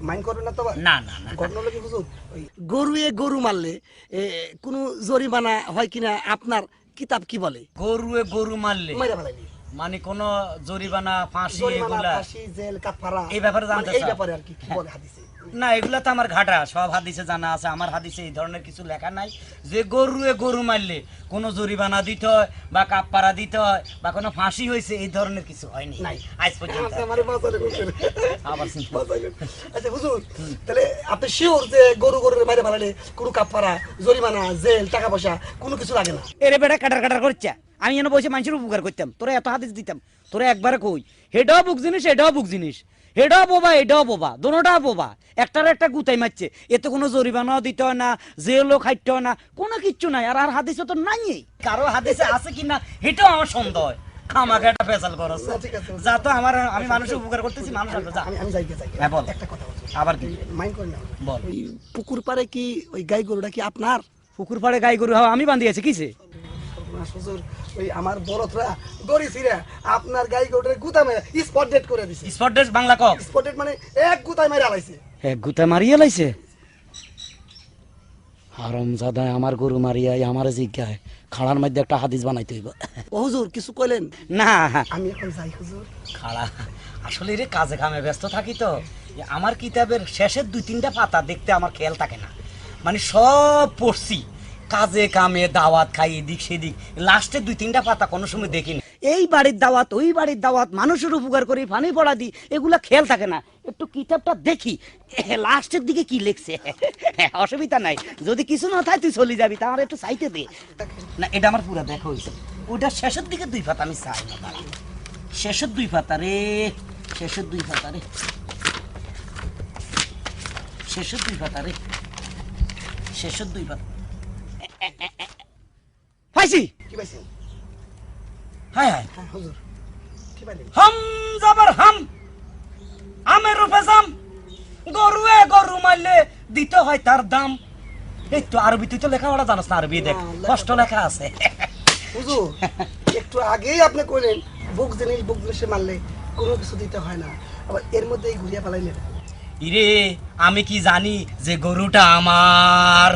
Mind করবেন না তো? না না না ঘটনা হলো কি হুজুর, ওই গরু মারলে কোনো জরিমানা হয় কিনা আপনার কিতাব কি বলে? গরু মারলে মাইরা ফেলাইলি মানে কোন জরিমানা ফাঁসি জরিমানা, এগুলা ফাঁসি, জেল, কাফারা, এই ব্যাপারে জানতে এই চাও? ব্যাপারে আর কি কি বলে হাদিসে? না এগুলা তো আমার ঘাটা, সব হাদিসে জানা আছে। আমার হাদিসে এই ধরনের কিছু লেখা নাই যে গরু মারলে কোনো জরিমানা দিতে হয় বা কাপড়া দিতে হয় বা কোনো ফাঁসি হয়েছে, এই ধরনের কিছু হয়নি নাই আজ পর্যন্ত। আমারে বাজারে বসেন আবার শুনতে বাজারে। আচ্ছা হুজুর, তাহলে আপনি শিওর যে গরু মাইরা ফেলালে কোনো কাফারা, জরিমানা, জেল, টাকা পয়সা কোনো কিছু লাগে না? এরে বেটা কাটার করছে, আমি যেন বসে মানুষের উপকার করতাম, তোরা এত হাদিস দিতাম, তোরা একবারে কই হেডাও বুক জিনিস এটাও বুক জিনিস, হেডাও বোবা এটাও বোবা, দোনোটা বোবা, একটার একটা গুতাই মারছে, এতে কোনো জরিমানাও দিতে হয় না, জেলও খাইতে হয় না, কোনো কিচ্ছু নাই। আর হাদিসে তো নাই, কারো হাদিসে আছে কিনা এটাও আমার সন্দেহ হয়। খামাকে একটা ফেসাল করছ না, ঠিক আছে। যা তো আমি মানুষের উপকার করতেছি, মানুষ আসবে যা। আমি যাই। হ্যাঁ বল। একটা কথা বলছি, আবার কি মাইন্ড করেন না? বল। ওই পুকুর পাড়ে কি ওই গাই গরুটা কি আপনার? পুকুর পাড়ে গাই গরু হওয়া আমি বান্ধিয়েছি কিসে? হুজুর, ওই আমার বড়রা গড়ি ছিঁড়া আপনার গাই গরুটার গুতা মেরে স্পট ডেট করে দিছে। স্পট ডেট বাংলা কক। স্পট ডেট মানে এক গুতায় মেরে আলাইছে। এক গুতা মারিয়ে লাইছে। হারামজাদা আমার গরু মারিয়াই আমার জিজ্ঞায় খাড়ার মধ্যে একটা হাদিস বানাইতে হইব। ও হুজুর কিছু কইলেন? না আমি এখন যাই হুজুর। খাড়া আসলে রে কাজে কামে ব্যস্ত থাকি তো, আমার কিতাবের শেষের 2-3টা পাতা দেখতে আমার খেয়াল থাকে না, মানে সব পড়ছি কাজে কামে দাওয়াত খাই এদিক সেদিক, লাস্টের 2-3টা পাতা কোনো সময় দেখিনি। এই বাড়ির দাওয়াত ওই বাড়ির দাওয়াত, মানুষের উপকার করি, পানি পড়া দিই, এগুলা খেয়াল থাকে না। একটু কিতাবটা দেখি লাস্টের দিকে কি লিখছে। অসুবিধা নাই, যদি কিছু না থাকে তুই চলে যাবি, তা আমার একটু চাইতে দে। না এটা আমার পুরা দেখা হয়েছে, ওইটা শেষের দিকে 2 পাতা আমি চাই না, দাঁড়া শেষের 2 পাতা রে, শেষের 2 পাতা রে, শেষের 2 পাতা রে, শেষের 2 পাতা। পাইছি। কি পাইছেন? হায় হায়, হ্যাঁ হুজুর, কি পাইলেন? হাম জাবার হাম, আমের রূপে জাম, গরু মারলে দিতে হয় তার দাম। এই তো আরবি, তুই তো লেখাপড়া জানাস না, আরবি দেখ কষ্ট লেখা আছে। হুজুর একটু আগেই আপনি কইলেন বুক জিনিসে মারলে কোনো কিছু দিতে হয় না, আবার এর মধ্যেই ঘুরিয়ে পালাইলেন। ইরে আমি কি জানি যে গরুটা আমার।